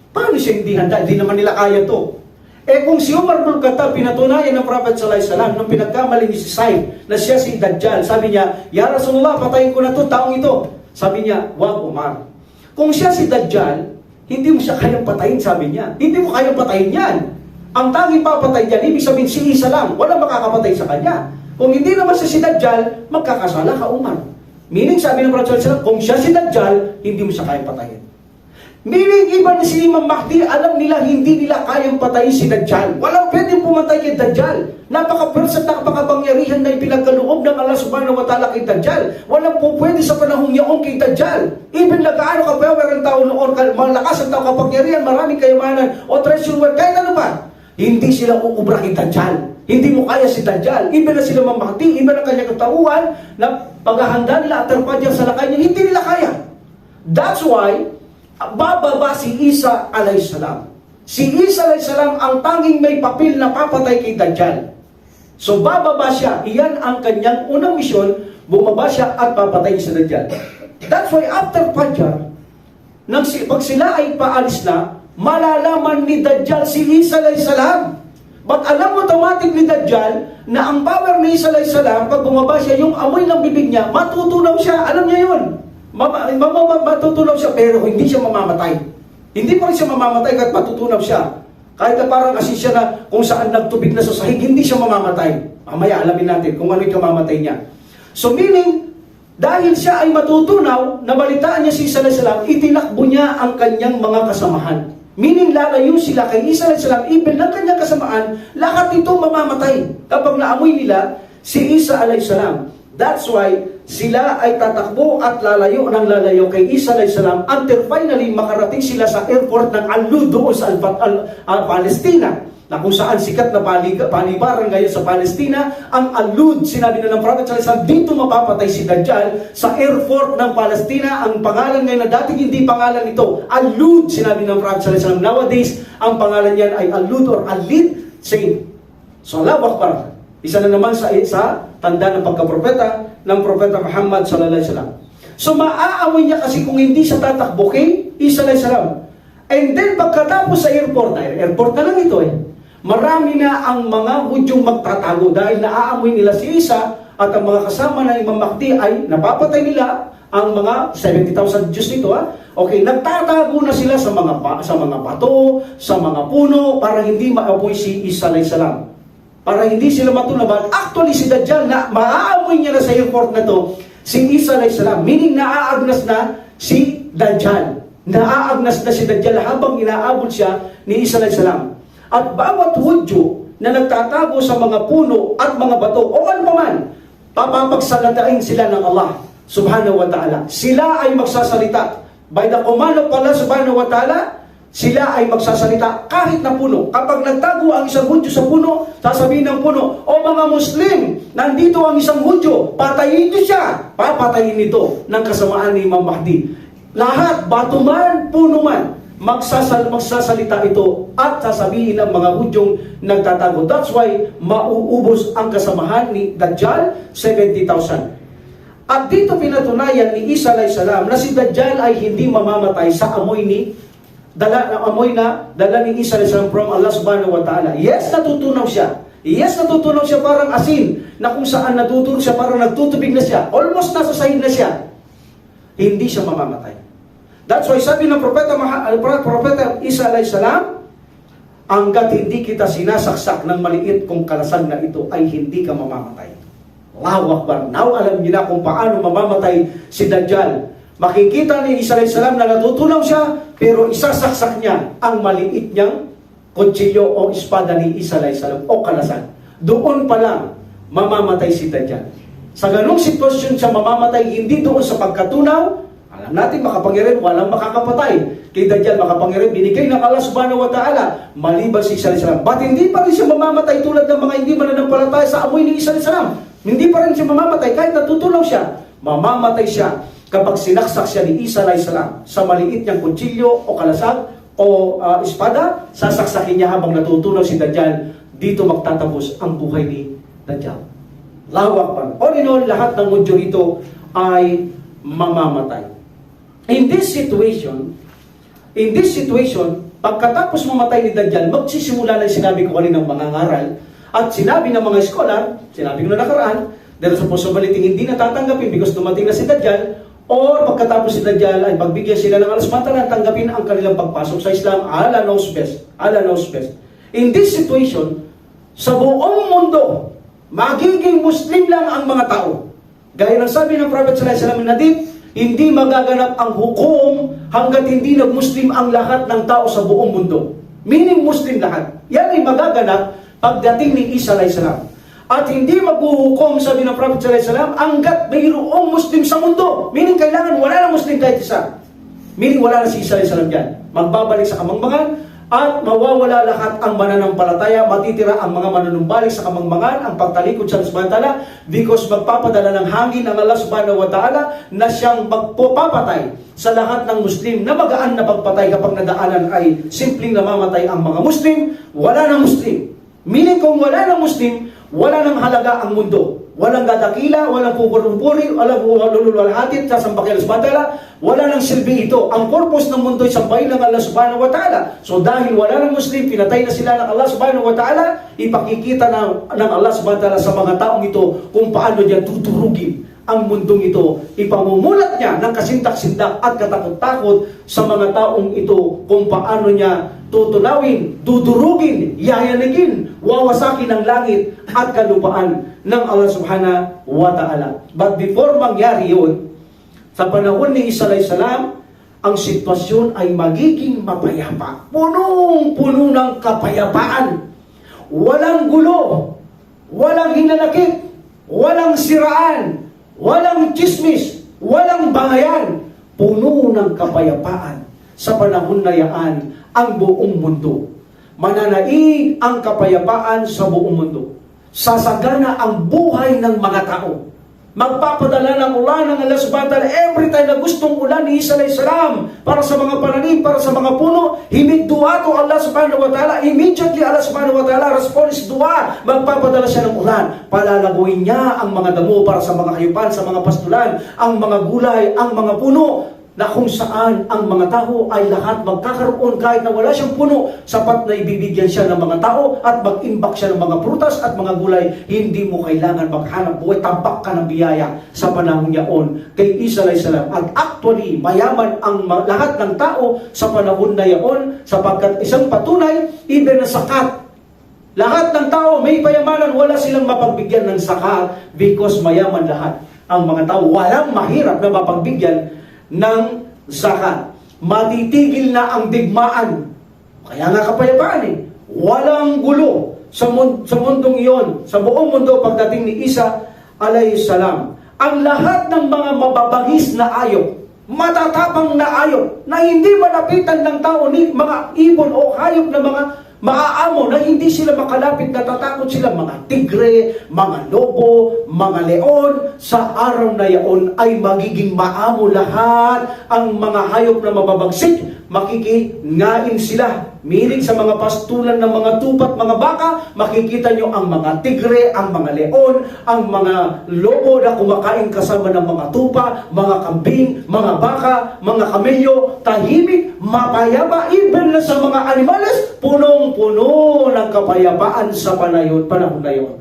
Paano siya hindi handa? Hindi naman nila kaya to. Kung si Umar bin Khattab, pinatunayan ng Prophet sallallahu alaihi wasallam nung pinagkamali ni si Said na siya si Dajjal. Sabi niya, Ya Rasulullah, patayin ko na to, taong ito. Sabi niya, wag Umar. Kung siya si Dajjal, hindi mo siya kayang patayin, sabi niya. Hindi mo kayang patayin yan. Ang tanging papatay dyan, ibig sabihin si Isa lang. Walang makakapatay sa kanya. Kung hindi naman siya si Dajjal, magkakasala ka, Umar. Meaning, sabi ng Prophet sallallahu alaihi wasallam, kung siya si Dajjal, hindi mo siya kayang patayin. Meaning, iba na si Imam Mahdi, alam nila, hindi nila kayang patayin si Dajjal. Walang pwedeng pumatay kay Dajjal. Napaka-persa at napakapangyarihan na ipinagkaloob ng Allah subhanahu wa ta'ala kay Dajjal. Walang po pwede sa panahong yaong kay Dajjal. Even nagaano ka power ang tao noon, malakas ang tao kapangyarihan, maraming kayamanan, o treasure world, kahit ano pa. Hindi sila uubra kay Dajjal. Hindi mo kaya si Dajjal. Iba na sila Imam Mahdi, iba na kanyang katauhan, na paghahanda nila at terpadyan sa lakay niya, hindi nila kaya. That's why, bababa si Isa alayhi salam. Si Isa alayhi salam ang tanging may papel na papatay kay Dajjal. So bababa siya. Iyan ang kanyang unang misyon. Bumaba siya at papatay si Dajjal. That's why after Fajr, pag sila ay paalis na, malalaman ni Dajjal si Isa alayhi salam. But alam mo automatic ni Dajjal na ang power ni Isa alayhi salam, pag bumaba siya, yung amoy ng bibig niya, matutunaw siya. Alam niya yun. Matutunaw siya, pero hindi siya mamamatay. Hindi pa rin siya mamamatay kahit matutunaw siya. Kahit na parang kasi siya na kung saan nagtubig na sa sahig, hindi siya mamamatay. Mamaya alamin natin kung ano yung kamamatay niya. So meaning, dahil siya ay matutunaw, nabalitaan niya si Isa alayhi salam, itinakbo niya ang kanyang mga kasamahan. Meaning, lalayo sila kay Isa alayhi salam, even ng kanyang kasamaan, lahat ito mamamatay kapag naamoy nila si Isa alayhi salam. That's why sila ay tatakbo at lalayo ng lalayo kay Isa alayhi salam until finally makarating sila sa airport ng Al-Lud doon sa Palestina, na kung saan sikat na palibaran ngayon sa Palestina, ang Al-Lud. Sinabi na ng Prophet sallallahu alaihi wasallam, dito mapapatay si Dajjal sa airport ng Palestina. Ang pangalan ngayon na dating hindi pangalan ito, Al-Lud, sinabi ng Prophet sallallahu alaihi wasallam. Nowadays, ang pangalan niyan ay Al-Lud or Al-Lid Saint. So, Allahu Akbar. Isa na naman sa tanda ng pagkapropeta ng Propeta Muhammad sallallahu alaihi wasallam. So, maaaway niya kasi kung hindi siya tatakbo kay Isa alayhi salam. And then, pagkatapos sa airport na lang ito marami na ang mga Hudyong magtatago dahil naaamoy nila si Isa at ang mga kasama ng Imam Mahdi ay napapatay nila ang mga 70,000 Diyos nito. Okay, nagtatago na sila sa mga bato, sa mga puno para hindi maapoy si Isa alayhi salam. Para hindi sila matunaban. Actually, si Dajjal na maaamoy niya na sa airport na to si Isa alayhi salam. Meaning, naaagnas na si Dajjal. Naaagnas na si Dajjal habang inaabot siya ni Isa alayhi salam. At bawat Hudyo na nagtatago sa mga puno at mga bato o ano man, papapagsalatain sila ng Allah subhanahu wa ta'ala. Sila ay magsasalita. By the command of Allah subhanahu wa ta'ala, sila ay magsasalita kahit na puno. Kapag nagtago ang isang Hudyo sa puno, sasabihin ng puno, o mga Muslim, nandito ang isang Hudyo, patayin niyo siya. Papatayin nito ng kasamaan ni Imam Mahdi. Lahat, bato man, puno man, magsasalita ito at sasabihin ng mga Hudyong nagtatago. That's why mauubos ang kasamahan ni Dajjal, 70,000. At dito pinatunayan ni Isa alayhi salam na si Dajjal ay hindi mamamatay sa amoy ni dala ni Isa alayhi salam from Allah subhanahu wa ta'ala. Yes, natutunaw siya. Yes, natutunaw siya parang asin na kung saan natutulog siya, parang nagtutubig na siya. Almost nasa sahig na siya. Hindi siya mamamatay. That's why sabi ng Propeta Isa alayhi salam, hanggat hindi kita sinasaksak ng maliit kong kalasag na ito ay hindi ka mamamatay. Allahu Akbar. Now alam niyo na kung paano mamamatay si Dajjal. Makikita ni Isa alayhi salam na natutunaw siya, pero isasaksak niya ang maliit niyang kutsilyo o espada ni Isa alayhi salam o kalasag. Doon pa lang mamamatay si Dajjal. Sa ganung sitwasyon siya mamamatay, hindi doon sa pagkatunaw. Alam natin, makapangyarihan, walang makakapatay. Kay Dajjal, makapangyarihan, binigay ng Allah subhanahu wa ta'ala, maliban si Isa alayhi salam. But hindi pa rin siya mamamatay tulad ng mga hindi mananampalataya sa amoy ni Isa alayhi salam. Hindi pa rin siya mamamatay kahit natutunaw siya. Mamamatay siya kapag sinaksak siya ni Isa alayhi salam sa maliit niyang kutsilyo o kalasag o espada, sasaksakin niya habang natutunaw si Dajjal. Dito magtatapos ang buhay ni Dajjal. Allahu Akbar. All in all, lahat ng Hudyo ito ay mamamatay. In this situation, pagkatapos mamatay ni Dajjal, magsisimula na sinabi ko kaninang mga ngaral at sinabi ng mga scholar, sinabi ko na nakaraan, there is a possibility hindi natatanggapin because dumating na si Dajjal, or pagkatapos si Dajjal ay pagbigyan sila ng alas mata na tanggapin ang kanilang pagpasok sa Islam. Allah knows best. Allah knows best. In this situation, sa buong mundo, magiging Muslim lang ang mga tao. Gaya ng sabi ng Prophet sallallahu alaihi wasallam na hindi magaganap ang hukom hanggat hindi nag-Muslim ang lahat ng tao sa buong mundo. Meaning Muslim lahat. Yan ay magaganap pagdating ni Isa alayhi salam. At hindi maghuhukom, sabi ng Prophet sallallahu alaihi wasallam, hanggat mayroong Muslim sa mundo. Meaning kailangan wala na Muslim kahit isa. Meaning wala na si Isa alayhi salam dyan. Magbabalik sa kamangmangan at mawawala lahat ang mananampalataya, matitira ang mga manunumbalik sa kamangmangan, ang pagtalikod sa Allah subhanahu wa ta'ala, because magpapadala ng hangin ang Allah subhanahu wa ta'ala na siyang magpapatay sa lahat ng Muslim na magaan na pagpatay kapag nadaanan ay simpleng namamatay ang mga Muslim, wala ng Muslim. Meaning kung wala ng Muslim, wala ng halaga ang mundo. Walang dadakila, walang pupuri, walang lululwalhatin sa sampakil Allah subhanahu wa ta'ala, wala nang silbi ito. Ang purpose ng mundo ay sambahin ng Allah subhanahu wa ta'ala. So dahil wala ng Muslim, pinatay na sila ng Allah subhanahu wa ta'ala, ipakikita ng Allah subhanahu wa ta'ala sa mga taong ito kung paano niya tuturugin ang mundong ito. Ipamumulat niya ng kasindak-sindak at katakot-takot sa mga taong ito kung paano niya tutunawin, dudurugin, yayanigin, wawasakin ang langit at kalupaan ng Allah subhanahu wa ta'ala. But before mangyari yun, sa panahon ni Isa alayhis salam, ang sitwasyon ay magiging mapayapa. Punong-puno ng kapayapaan. Walang gulo, walang hinanakit, walang siraan, walang chismis, walang bangayan. Puno ng kapayapaan. Sa panahon na yaan, ang buong mundo. Mananaig ang kapayapaan sa buong mundo. Sasagana ang buhay ng mga tao. Magpapadala ng ulan ng Allah subhanahu wa ta'ala every time na gustong ulan ni Isa alayhis salam para sa mga pananim, para sa mga puno. Himid-dua to Allah subhanahu wa ta'ala. Immediately Allah subhanahu wa ta'ala responds dua. Magpapadala siya ng ulan. Palalaguin niya ang mga damo para sa mga hayupan, sa mga pastulan, ang mga gulay, ang mga puno, na kung saan ang mga tao ay lahat magkakaroon kahit na wala siyang puno, sapat na ibibigyan siya ng mga tao at mag-imbak siya ng mga prutas at mga gulay. Hindi mo kailangan maghanap buhay, tambak ka ng biyaya sa panahon yaon kay Isa alayhis salam. At actually, mayaman ang lahat ng tao sa panahon na yaon sapagkat isang patunay, even na sakat. Lahat ng tao may payamanan, wala silang mapagbigyan ng sakat because mayaman lahat. Ang mga tao, walang mahirap na mapagbigyan ng zakat. Matitigil na ang digmaan. Kaya nga kapayapaan eh. Walang gulo sa mundong iyon, sa buong mundo pagdating ni Isa alayhis salam. Ang lahat ng mga mababangis na ayok, matatapang na ayok, na hindi malapitan ng tao ni mga ibon o hayop na mga maaamo na hindi sila makalapit, natatakot sila, mga tigre, mga lobo, mga leon, sa araw na yaon ay magiging maamo lahat ang mga hayop na mababagsik, makikingain sila. Milig sa mga pastulan ng mga tupat, mga baka, makikita nyo ang mga tigre, ang mga leon, ang mga lobo na kumakain kasama ng mga tupa, mga kambing, mga baka, mga kamelyo, tahimik, mapayapa, even na sa mga animales, punong-puno ng kapayapaan sa panahon na yun.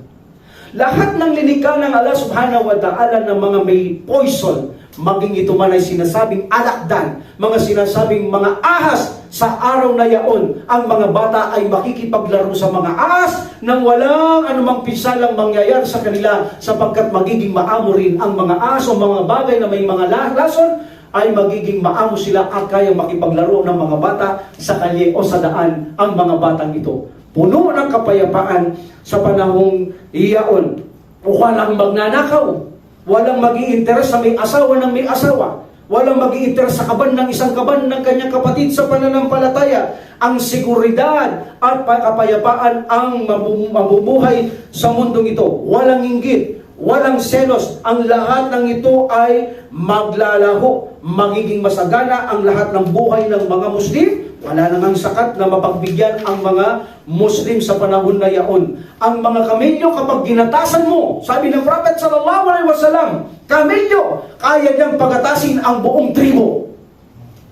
Lahat ng linika ng Allah subhanahu wa ta'ala ng mga may poison, maging ito man ay sinasabing alakdan, mga sinasabing mga ahas, sa araw na yaon, ang mga bata ay makikipaglaro sa mga ahas nang walang anumang pinsalang mangyayari sa kanila sapagkat magiging maamo rin ang mga ahas o mga bagay na may mga lason ay magiging maamo sila at kayang makipaglaro ng mga bata sa kalye o sa daan ang mga batang ito. Puno ng kapayapaan sa panahong iyaon. Walang magnanakaw, walang mag-iinteres sa may asawa ng may asawa, walang mag-iinteres sa kaban ng isang kaban ng kanyang kapatid sa pananampalataya. Ang seguridad at kapayapaan ang mabubuhay sa mundong ito. Walang inggit, walang selos. Ang lahat ng ito ay maglalaho. Magiging masagana ang lahat ng buhay ng mga Muslim. Wala namang sakat na mapagbigyan ang mga Muslim sa panahon na yaon. Ang mga kamelyo kapag ginatasan mo, sabi ng Prophet sallallahu alaihi wasallam, kamelyo, kaya niyang pagatasin ang buong tribo.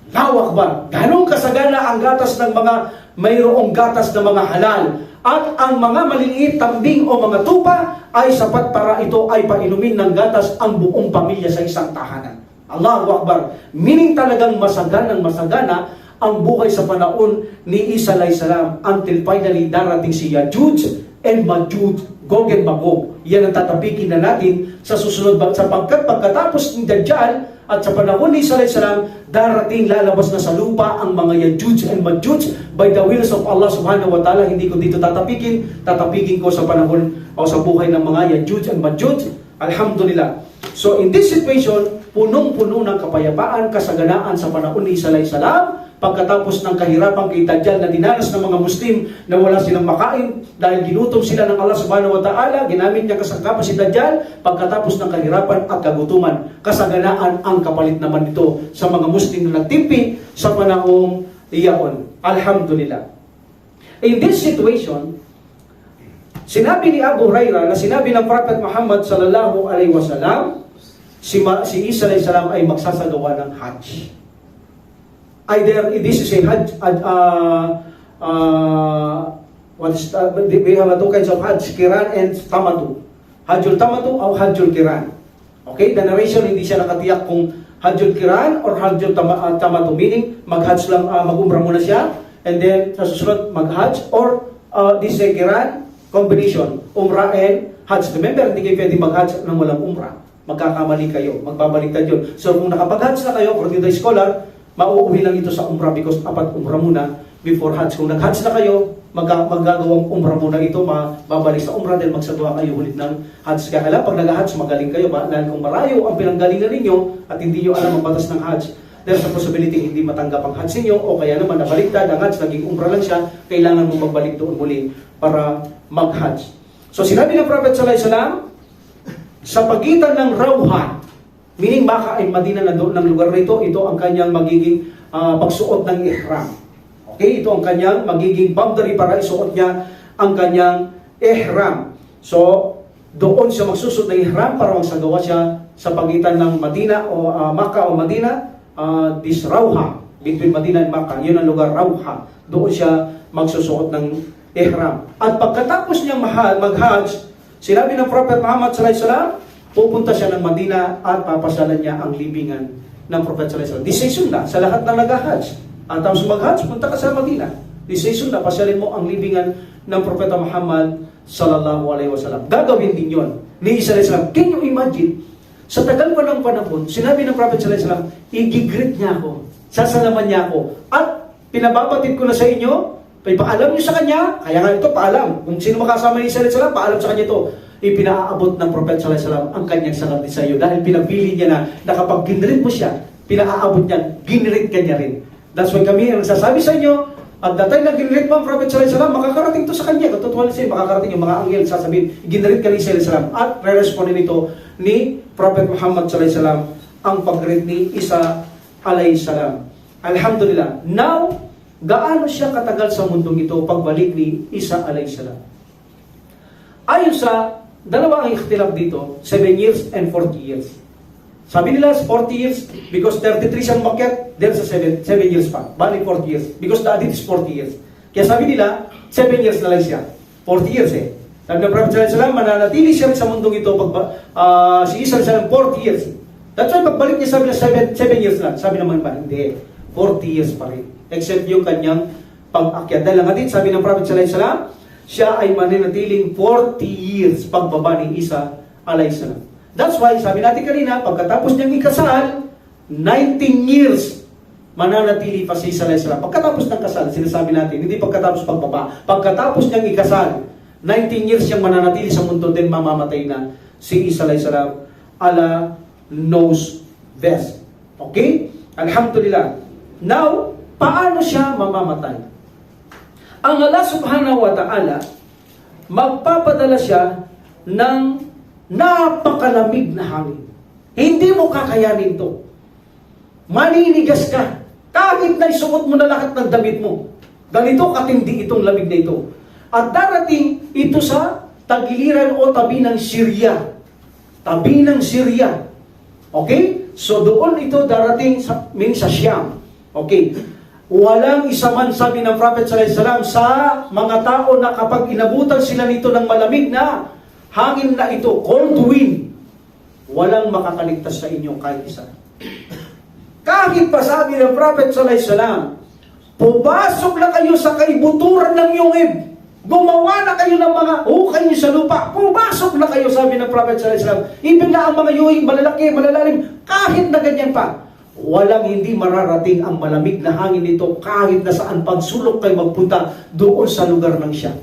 Lawak ba? Ganong kasagana ang gatas ng mga mayroong gatas na mga halal. At ang mga maliliit tambing o mga tupa ay sapat para ito ay painumin ng gatas ang buong pamilya sa isang tahanan. Allahu Akbar. Meaning talagang masagana ang buhay sa panahon ni Isa alayhis salam until finally darating si Yajuj and Majuj, Gog and Magog. Yan ang tatapikin na natin sa susunod sapagkat pagkatapos ng Dajjal at sa panahon ni Isa alayhis salam, darating lalabas na sa lupa ang mga Yajuj and Majuj by the wills of Allah subhanahu wa ta'ala. Hindi ko dito tatapikin ko sa panahon o sa buhay ng mga Yajuj and Majuj. Alhamdulillah. So in this situation, punong-puno ng kapayapaan, kasaganaan sa panahon ni Isa alayhis salam. Pagkatapos ng kahirapan kay Dajjal na dinanas ng mga Muslim na wala silang makain dahil ginutom sila ng Allah subhanahu wa ta'ala, ginamit niya kasangkapan si Dajjal. Pagkatapos ng kahirapan at kagutuman, kasaganaan ang kapalit naman nito sa mga Muslim na nagtimpi sa panahong iyaon. Alhamdulillah. In this situation, sinabi ni Abu Hurairah na sinabi ng Prophet Muhammad sallallahu alaihi wasallam, si Isa alayhis salam ay magsasagawa ng Hajj. Either this is a Hajj, we have two kinds of Hajj, Qiran and Tamatu. Hajjul Tamatu or Hajjul Qiran. Okay, the narration hindi siya nakatiyak kung Hajjul Qiran or Hajjul Tamattu, meaning mag-Hajj lang, mag-Umrah muna siya, and then sa susunod mag-Hajj, or this is a Qiran combination, Umrah and Hajj. Remember, hindi kayo pwede mag-Hajj nang walang Umrah. Magkakamali kayo, magbabaliktad yun. So kung nakapag-Hajj na kayo, according to the scholar, mauuwi lang ito sa Umrah because apat Umrah muna before Hajj. Kung nag-Hajj na kayo, magagawang Umrah muna ito, babalik sa Umrah, then magsagawa kayo ulit ng Hajj. Kaya alam, pag nag-Hajj, magaling kayo ba? Dahil kung marayo ang pinanggalingan ninyo at hindi nyo alam ang batas ng Hajj, there's a possibility hindi matanggap ang Hajj ninyo, o kaya naman nabaliktad ang Hajj, naging Umrah lang siya, kailangan mo magbalik doon muli para mag-Hajj. So sinabi ng Prophet sallallahu alaihi wasallam, sa pagitan ng Rawha, meaning Makkah ay Madina na doon ng lugar na ito ang kanyang magiging pagsuot ng ihram. Okay, ito ang kanyang magiging boundary para isuot niya ang kanyang ihram. So, doon siya magsusot ng ihram para magsagawa siya sa pagitan ng Madina o Makkah o Madina, this Rawha, between Madina and Makkah, yun ang lugar Rawha. Doon siya magsusuot ng ihram. At pagkatapos niyang mag-Hajj, sinabi ng Prophet Muhammad sallallahu alaihi wasallam, pupunta siya ng Madina at papasalan niya ang libingan ng Prophet sallallahu alaihi wasallam. Decision na sa lahat ng nag-Hajj. At tapos mag-Hajj, punta ka sa Madina. Decision na, pasalin mo ang libingan ng Propeta Muhammad sallallahu alaihi wasallam. Gagawin din yun ni Isa alaihi wasallam. Can you imagine? Sa tagal pa ng panahon, sinabi ng Prophet sallallahu alaihi wasallam, igigreet niya ako, sasalaman niya ako, at pinababatid ko na sa inyo, paalam niyo sa kanya, kaya nga ito, paalam. Kung sino makasama ni Isa alaihi wasallam, paalam sa kanya ito. Ipinaaabot ng Prophet sallallahu alaihi wasallam ang kanyang salat sa iyo dahil pinabili niya na kapag ginreet mo siya, pinaaabot niya, ginreet ka niya rin. That's why kami ang sasabi sa inyo, at the time na ginreet mo ang Prophet sallallahu alaihi wasallam, makakarating to sa kanya. Katotohanan siya, makakarating yung mga anghel, sasabihin, ginreet ka ni Isa alaihi wasallam. At re-respondin ito ni Prophet Muhammad sallallahu alaihi wasallam ang pag-greet ni Isa alaihi salam. Alhamdulillah. Now, gaano siya katagal sa mundong ito pagbalik ni Isa alaihi salam? Ayon sa dalawa ang ikhtilaf dito, 7 years and 40 years. Sabi nila 40 years because 33 siyang makyat, there's a 7 years pa. Bali 40 years because the hadith is 40 years. Kaya sabi nila 7 years na lang siya. 40 years eh. Sabi ng Prophet sallallahu alaihi wasallam, mananatili siya sa mundong ito si Isa alaihi 40 years. That's why pagbalik niya sabi na 7 years lang. Sabi naman ba, hindi. 40 years pa rin. Except yung kanyang pag-akyat. Dahil ang hadith, sabi ng Prophet sallallahu alaihi wasallam, siya ay mananatiling 40 years pagbaba ni Isa alaihi salam. That's why, sabi natin kanina, pagkatapos niyang ikasal, 19 years mananatili pa si Isa alaihi salam. Pagkatapos ng kasal, sinasabi natin, hindi pagkatapos pagbaba. Pagkatapos niyang ikasal, 19 years siyang mananatili sa mundo, din mamamatay na si Isa alaihi salam ala nose vest. Okay? Alhamdulillah. Now, paano siya mamamatay? Ang Allah subhanahu wa ta'ala, magpapadala siya ng napakalamig na hangin. Hindi mo kakayanin to. Maninigas ka. Kahit na isuot mo na lahat ng damit mo. Ganito katindi itong lamig na ito. At darating ito sa tagiliran o tabi ng Syria. Tabi ng Syria. Okay? So doon ito darating sa Siyam. Okay? Walang isa man, sabi ng Prophet sallallahu alaihi wasallam, sa mga tao na kapag inabutan sila nito ng malamig na hangin na ito, cold wind, walang makakaligtas sa inyo kahit isa. Kahit pa sabi ng Prophet sallallahu alaihi wasallam, pumasok na kayo sa kaibuturan ng yungib, gumawa na kayo ng mga hukay niyo sa lupa, pumasok na kayo, sabi ng Prophet sallallahu alaihi wasallam. Ibig na ang mga yuhing malalaki, malalalim, kahit na ganyan pa, walang hindi mararating ang malamig na hangin nito kahit na saan pagsulok kayo magpunta doon sa lugar ng Siyam.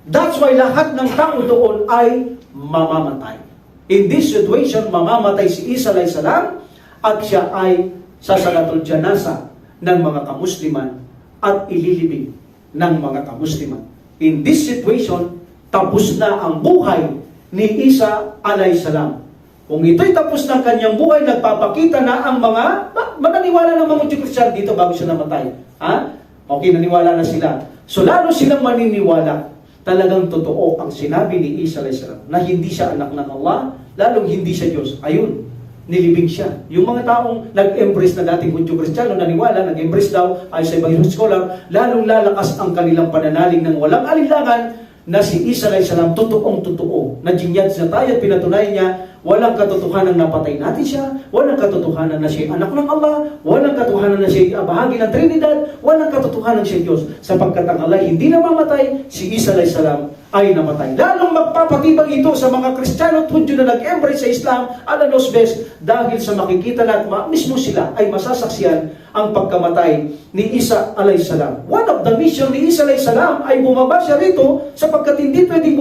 That's why lahat ng tao doon ay mamamatay. In this situation, mamamatay si Isa alaihi salam at siya ay sasalatul janasa ng mga kamusliman at ililibing ng mga kamusliman. In this situation, tapos na ang buhay ni Isa alaihi salam. Kung ito'y tapos ng kanyang buhay, nagpapakita na ang mga, mananiwala ng mga Kristiyan dito bago siya namatay. Ha? Okay, naniwala na sila. So lalo silang maniniwala, talagang totoo ang sinabi ni Isa alaihi salam na hindi siya anak ng Allah, lalong hindi siya Diyos. Ayun, nilibing siya. Yung mga taong nag-embrace na dating Hudyo Kristiyano, naniwala, nag-embrace daw, ay sa ibang scholar, lalong lalakas ang kanilang pananalig ng walang alinlangan na si Isa alayhi salam totoong totoo, na jinyad na tayo at pinatunayan niya, walang katotohanan na napatay natin siya, walang katotohanan na siya anak ng Allah, walang katotohanan na siya bahagi ng Trinidad, walang katotohanan siya Diyos, sapagkat ang Allah hindi namamatay, si Isa alayhi salam ay namatay. Lalong magpapatibag ito sa mga Kristiyano at Hudyo na nag-embrace sa Islam, alanos bes, dahil sa makikita na mismo sila ay masasaksiyan ang pagkamatay ni Isa alayhi salam. One of the mission ni Isa alayhi salam ay bumaba siya rito sapagkat hindi pwedeng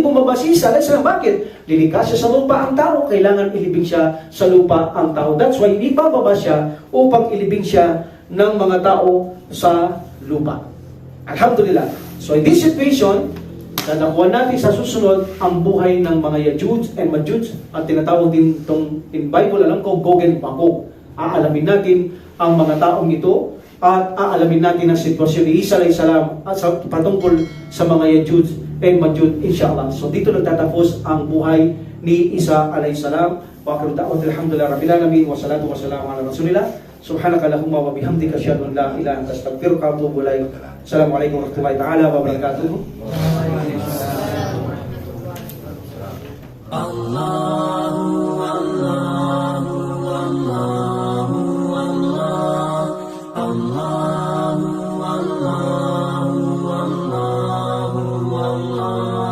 bumaba si Isa alayhi salam. Bakit? Lilikha siya sa lupa ang tao, kailangan ilibing siya sa lupa ang tao. That's why hindi bababa siya upang ilibing siya ng mga tao sa lupa. Alhamdulillah. So in this situation, nanakuha natin sa susunod ang buhay ng mga Yajuj and Majuj at tinatawag din itong in Bible, alam ko, Gog and Magog. Aalamin natin ang mga taong ito at aalamin natin ang sitwasyon ni Isa alayhi salam at patungkol sa mga Yajuj and Majuj, inshallah. So dito nagtatapos ang buhay ni Isa alayhi salam. Wa akhiru da'watina alhamdulillahi rabbil alamin wa salatu wa salamu ala rasulillah. Subhanaka Allahumma wa bihamdika asyhadu an la ilaha illa anta astaghfiruka wa atubu ilaik. Assalamualaikum warahmatullahi taala wabarakatuh. Allahu Allahu Allahu Allahu Allahu Allahu Allahu